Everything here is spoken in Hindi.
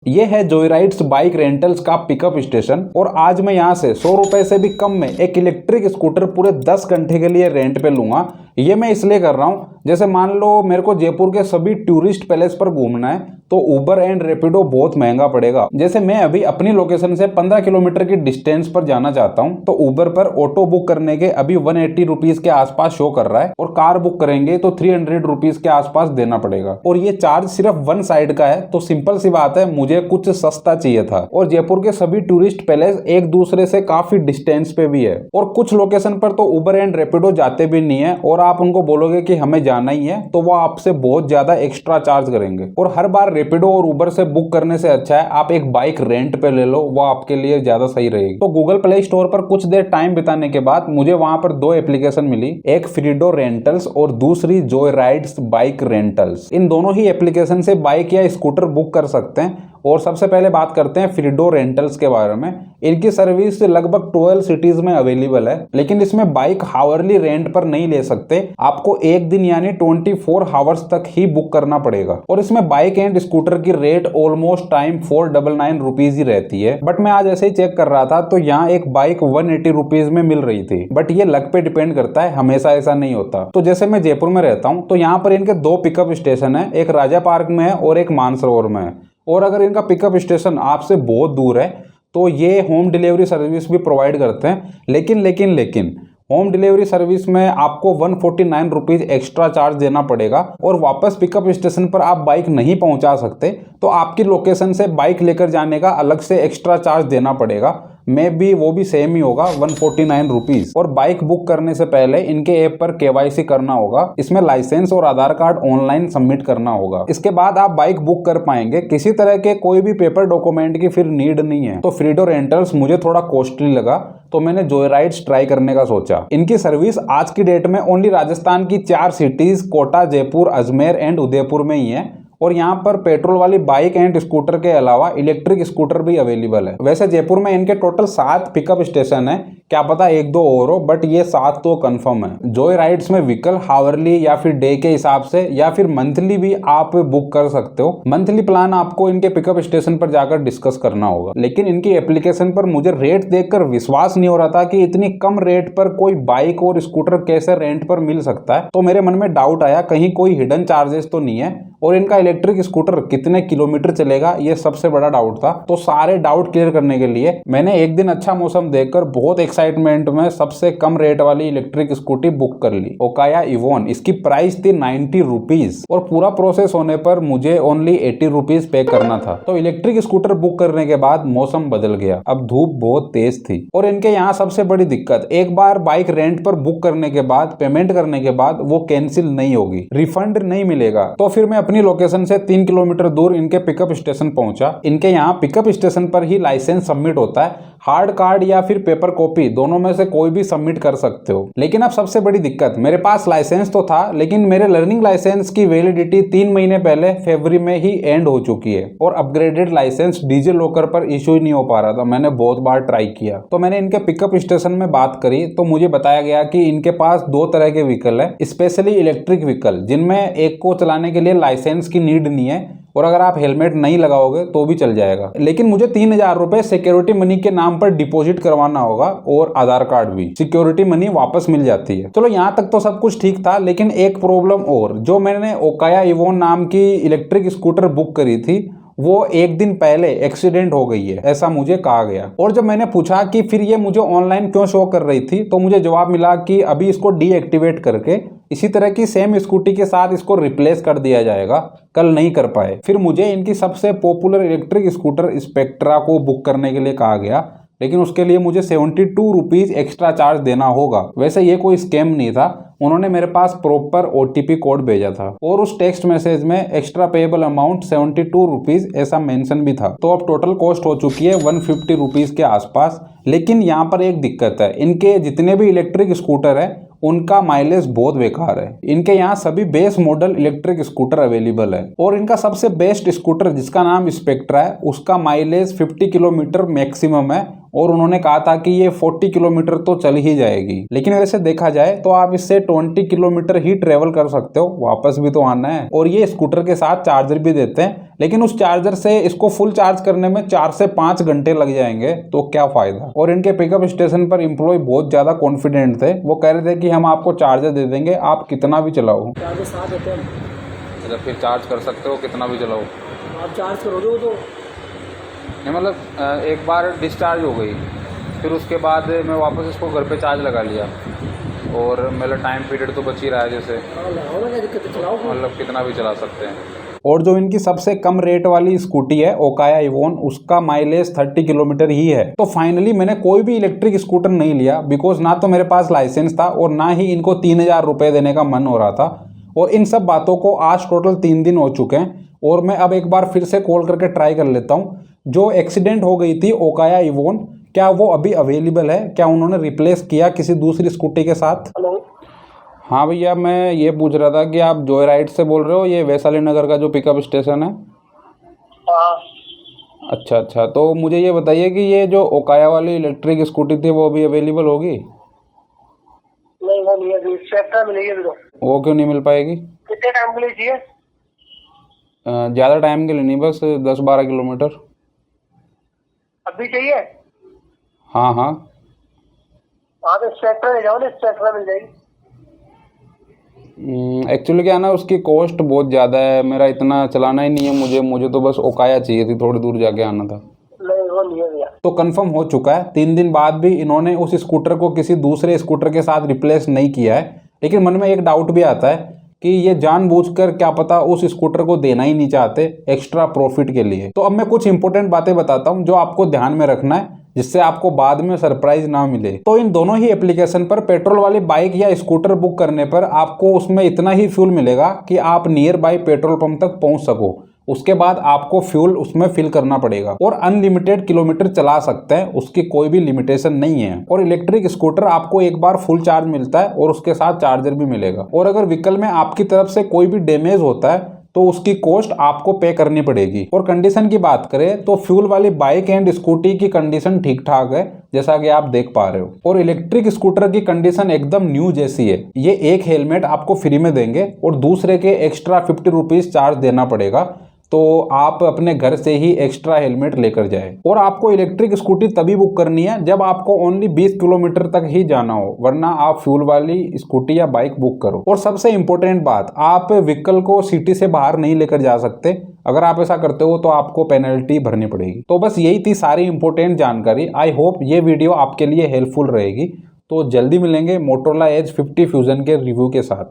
ये है जोयराइड्स बाइक रेंटल्स का पिकअप स्टेशन और आज मैं यहाँ से 100 रुपए से भी कम में एक इलेक्ट्रिक स्कूटर पूरे 10 घंटे के लिए रेंट पे लूंगा। ये मैं इसलिए कर रहा हूँ, जैसे मान लो मेरे को जयपुर के सभी टूरिस्ट पैलेस पर घूमना है तो उबर एंड रैपिडो बहुत महंगा पड़ेगा। जैसे मैं अभी अपनी लोकेशन से 15 किलोमीटर की डिस्टेंस पर जाना चाहता हूँ तो उबर पर ऑटो बुक करने के अभी 180 रुपीज के आसपास शो कर रहा है और कार बुक करेंगे तो 300 रुपीज के आसपास देना पड़ेगा और ये चार्ज सिर्फ वन साइड का है। तो सिंपल सी बात है, मुझे कुछ सस्ता चाहिए था और जयपुर के सभी टूरिस्ट पैलेस एक दूसरे से काफी डिस्टेंस पे भी है और कुछ लोकेशन पर तो उबर एंड रैपिडो जाते भी नहीं है और आप उनको बोलोगे कि हमें जाना ही है तो वो आपसे बहुत ज्यादा एक्स्ट्रा चार्ज करेंगे। और हर बार रैपिडो और उबर से बुक करने से अच्छा है आप एक बाइक रेंट पे ले लो, वो आपके लिए ज्यादा सही रहेगी। तो गूगल प्ले स्टोर पर कुछ देर टाइम बिताने के बाद मुझे वहां पर दो एप्लीकेशन मिली, एक फ्रीडो रेंटल्स और दूसरी जोयराइड्स बाइक रेंटल्स। इन दोनों ही एप्लीकेशन से बाइक या स्कूटर बुक कर सकते हैं। और सबसे पहले बात करते हैं फ्रीडो रेंटल्स के बारे में। इनकी सर्विस लगभग 12 सिटीज में अवेलेबल है, लेकिन इसमें बाइक हावरली रेंट पर नहीं ले सकते, आपको एक दिन यानी 24 आवर्स तक ही बुक करना पड़ेगा। और इसमें बाइक एंड स्कूटर की रेट ऑलमोस्ट टाइम 499 रुपीज ही रहती है। बट मैं आज ऐसे ही चेक कर रहा था तो यहाँ एक बाइक 180 रुपीज में मिल रही थी। बट ये लक पे डिपेंड करता है, हमेशा ऐसा नहीं होता। तो जैसे मैं जयपुर में रहता हूँ तो यहाँ पर इनके दो पिकअप स्टेशन है, एक राजा पार्क में है और एक मानसरोवर में है। और अगर इनका पिकअप स्टेशन आपसे बहुत दूर है तो ये होम डिलीवरी सर्विस भी प्रोवाइड करते हैं। लेकिन होम डिलीवरी सर्विस में आपको 149 रुपीज एक्स्ट्रा चार्ज देना पड़ेगा और वापस पिकअप स्टेशन पर आप बाइक नहीं पहुंचा सकते तो आपकी लोकेशन से बाइक लेकर जाने का अलग से एक्स्ट्रा चार्ज देना पड़ेगा। वो भी सेम ही होगा 149 रुपीज। और बाइक बुक करने से पहले इनके ऐप पर केवाईसी करना होगा, इसमें लाइसेंस और आधार कार्ड ऑनलाइन सबमिट करना होगा। इसके बाद आप बाइक बुक कर पाएंगे, किसी तरह के कोई भी पेपर डॉक्यूमेंट की फिर नीड नहीं है। तो फ्रीडो रेंटल्स मुझे थोड़ा कॉस्टली लगा तो मैंने जोयराइड्स ट्राई करने का सोचा। इनकी सर्विस आज की डेट में ओनली राजस्थान की 4 सिटीज कोटा, जयपुर, अजमेर एंड उदयपुर में ही है। और यहाँ पर पेट्रोल वाली बाइक एंड स्कूटर के अलावा इलेक्ट्रिक स्कूटर भी अवेलेबल है। वैसे जयपुर में इनके टोटल 7 पिकअप स्टेशन है, क्या पता 1-2 और हो, बट ये 7 तो कंफर्म है। जोय राइड्स में व्हीकल हावरली या फिर डे के हिसाब से या फिर मंथली भी आप बुक कर सकते हो। मंथली प्लान आपको इनके पिकअप स्टेशन पर जाकर डिस्कस करना होगा। लेकिन इनकी एप्लीकेशन पर मुझे रेट देखकर विश्वास नहीं हो रहा था कि इतनी कम रेट पर कोई बाइक और स्कूटर कैसे रेंट पर मिल सकता है। तो मेरे मन में डाउट आया कहीं कोई हिडन चार्जेस तो नहीं है और इनका इलेक्ट्रिक स्कूटर कितने किलोमीटर चलेगा, ये सबसे बड़ा डाउट था। तो सारे डाउट क्लियर करने के लिए मैंने एक दिन अच्छा मौसम देखकर बहुत एक्साइटमेंट में सबसे कम रेट वाली इलेक्ट्रिक स्कूटी बुक कर ली, ओकाया इवोन। इसकी प्राइस थी 90 रुपीज और पूरा प्रोसेस होने पर मुझे ओनली 80 रुपीज पे करना था। तो इलेक्ट्रिक स्कूटर बुक करने के बाद मौसम बदल गया, अब धूप बहुत तेज थी। और इनके यहाँ सबसे बड़ी दिक्कत, एक बार बाइक रेंट पर बुक करने के बाद, पेमेंट करने के बाद वो कैंसिल नहीं होगी, रिफंड नहीं मिलेगा। तो फिर मैं अपनी लोकेशन से 3 किलोमीटर दूर इनके पिकअप स्टेशन पहुंचा। इनके यहाँ पिकअप स्टेशन पर ही लाइसेंस सबमिट होता है, हार्ड कार्ड या फिर पेपर कॉपी, दोनों में से कोई भी सबमिट कर सकते हो। लेकिन अब सबसे बड़ी दिक्कत, मेरे पास लाइसेंस तो था लेकिन मेरे लर्निंग लाइसेंस की वैलिडिटी 3 महीने पहले फरवरी में ही एंड हो चुकी है और अपग्रेडेड लाइसेंस डीजी लॉकर पर इशू ही नहीं हो पा रहा था। मैंने बहुत बार ट्राई किया। तो मैंने इनके पिकअप स्टेशन में बात करी तो मुझे बताया गया कि इनके पास 2 तरह के व्हीकल है, स्पेशली इलेक्ट्रिक व्हीकल, जिनमें एक को चलाने के लिए लाइसेंस की नीड नहीं है और अगर आप हेलमेट नहीं लगाओगे तो भी चल जाएगा। लेकिन मुझे 3000 रुपए सिक्योरिटी मनी के नाम पर डिपॉजिट करवाना होगा और आधार कार्ड भी, सिक्योरिटी मनी वापस मिल जाती है। चलो यहाँ तक तो सब कुछ ठीक था, लेकिन एक प्रॉब्लम और, जो मैंने ओकाया इवोन नाम की इलेक्ट्रिक स्कूटर बुक करी थी वो एक दिन पहले एक्सीडेंट हो गई है, ऐसा मुझे कहा गया। और जब मैंने पूछा कि फिर ये मुझे ऑनलाइन क्यों शो कर रही थी तो मुझे जवाब मिला कि अभी इसको डीएक्टिवेट करके इसी तरह की सेम स्कूटी के साथ इसको रिप्लेस कर दिया जाएगा, कल नहीं कर पाए। फिर मुझे इनकी सबसे पॉपुलर इलेक्ट्रिक स्कूटर स्पेक्ट्रा को बुक करने के लिए कहा गया, लेकिन उसके लिए मुझे 72 रुपीज एक्स्ट्रा चार्ज देना होगा। वैसे ये कोई स्कैम नहीं था, उन्होंने मेरे पास प्रॉपर ओटीपी कोड भेजा था और उस टेक्स्ट मैसेज में एक्स्ट्रा पेएबल अमाउंट 72 रुपीज ऐसा मेंशन भी था। तो अब टोटल कॉस्ट हो चुकी है 150 रुपीज के आसपास। लेकिन यहाँ पर एक दिक्कत है, इनके जितने भी इलेक्ट्रिक स्कूटर है उनका माइलेज बहुत बेकार है। इनके यहाँ सभी base model electric scooter available है और इनका सबसे बेस्ट स्कूटर जिसका नाम स्पेक्ट्रा है उसका माइलेज 50 किलोमीटर मैक्सिमम है और उन्होंने कहा था कि ये 40 किलोमीटर तो चल ही जाएगी। लेकिन वैसे देखा जाए तो आप इससे 20 किलोमीटर ही ट्रेवल कर सकते हो, वापस भी तो आना है। और ये स्कूटर के साथ चार्जर भी देते हैं, लेकिन उस चार्जर से इसको फुल चार्ज करने में 4 से 5 घंटे लग जाएंगे, तो क्या फायदा। और इनके पिकअप स्टेशन पर एम्प्लॉय बहुत ज्यादा कॉन्फिडेंट थे, वो कह रहे थे कि हम आपको चार्जर दे देंगे, आप कितना भी चलाओ। चार्जर साथ देते हैं, अच्छा, फिर चार्ज कर सकते हो कितना भी चलाओ। आप चार्ज करोगे वो तो नहीं, मतलब एक बार डिस्चार्ज हो गई, फिर उसके बाद मैं वापस इसको घर पे चार्ज लगा लिया, और मतलब टाइम पीरियड तो बच ही रहा है, जैसे लगाओ ना, क्या दिक्कत है, चलाओ। मतलब कितना भी चला सकते हैं। और जो इनकी सबसे कम रेट वाली स्कूटी है ओकाया इवोन, उसका माइलेज 30 किलोमीटर ही है। तो फाइनली मैंने कोई भी इलेक्ट्रिक स्कूटर नहीं लिया, बिकॉज ना तो मेरे पास लाइसेंस था और ना ही इनको 3000 रुपये देने का मन हो रहा था। और इन सब बातों को आज टोटल 3 दिन हो चुके हैं, और मैं अब एक बार फिर से कॉल करके ट्राई कर लेता हूँ। जो एक्सीडेंट हो गई थी ओकाया इवोन, क्या वो अभी अवेलेबल है? क्या उन्होंने रिप्लेस किया किसी दूसरी स्कूटी के साथ? हेलो, हाँ भैया, मैं ये पूछ रहा था कि आप जॉय राइड से बोल रहे हो, ये वैशाली नगर का जो पिकअप स्टेशन है? हाँ। अच्छा अच्छा, तो मुझे ये बताइए कि ये जो ओकाया वाली इलेक्ट्रिक स्कूटी थी वो अभी अवेलेबल होगी? नहीं, वो नहीं है अभी, स्पेक्ट्रा मिलेगी अभी तो। वो क्यों नहीं मिल पाएगी? कितने टाइम के लिए चाहिए? ज़्यादा टाइम के लिए नहीं, बस 10-12 किलोमीटर। अभी चाहिए? हाँ हाँ। हाँ तो स्पेक्ट्रा ले जाओ ना, स्पेक्ट्रा मिल जाएगी। एक्चुअली क्या है ना, उसकी कॉस्ट बहुत ज़्यादा है, मेरा इतना चलाना ही नहीं है, मुझे तो बस ओकाया चाहिए थी, थोड़ी दूर जाके आना था। नहीं, वो नहीं है भैया। तो कंफर्म हो चुका है, 3 दिन बाद भी इन्होंने उस स्कूटर को किसी दूसरे स्कूटर के साथ रिप्लेस नहीं किया है। लेकिन मन में एक डाउट भी आता है कि ये जानबूझकर क्या पता उस स्कूटर को देना ही नहीं चाहते एक्स्ट्रा प्रॉफिट के लिए। तो अब मैं कुछ इंपॉर्टेंट बातें बताता हूँ जो आपको ध्यान में रखना है, जिससे आपको बाद में सरप्राइज ना मिले। तो इन दोनों ही एप्लीकेशन पर पेट्रोल वाली बाइक या स्कूटर बुक करने पर आपको उसमें इतना ही फ्यूल मिलेगा कि आप नियर बाई पेट्रोल पंप तक पहुंच सको। उसके बाद आपको फ्यूल उसमें फिल करना पड़ेगा, और अनलिमिटेड किलोमीटर चला सकते हैं, उसकी कोई भी लिमिटेशन नहीं है। और इलेक्ट्रिक स्कूटर आपको एक बार फुल चार्ज मिलता है और उसके साथ चार्जर भी मिलेगा। और अगर व्हीकल में आपकी तरफ से कोई भी डैमेज होता है तो उसकी कॉस्ट आपको पे करनी पड़ेगी। और कंडीशन की बात करें तो फ्यूल वाली बाइक एंड स्कूटी की कंडीशन ठीक ठाक है, जैसा कि आप देख पा रहे हो। और इलेक्ट्रिक स्कूटर की कंडीशन एकदम न्यू जैसी है। ये एक हेलमेट आपको फ्री में देंगे और दूसरे के एक्स्ट्रा 50 रुपीज चार्ज देना पड़ेगा, तो आप अपने घर से ही एक्स्ट्रा हेलमेट लेकर जाए। और आपको इलेक्ट्रिक स्कूटी तभी बुक करनी है जब आपको ओनली 20 किलोमीटर तक ही जाना हो, वरना आप फ्यूल वाली स्कूटी या बाइक बुक करो। और सबसे इंपॉर्टेंट बात, आप व्हीकल को सिटी से बाहर नहीं लेकर जा सकते। अगर आप ऐसा करते हो तो आपको पेनल्टी भरनी पड़ेगी। तो बस यही थी सारी इंपॉर्टेंट जानकारी। आई होप ये वीडियो आपके लिए हेल्पफुल रहेगी। तो जल्दी मिलेंगे मोटोरोला एज 50 फ्यूजन के रिव्यू के साथ।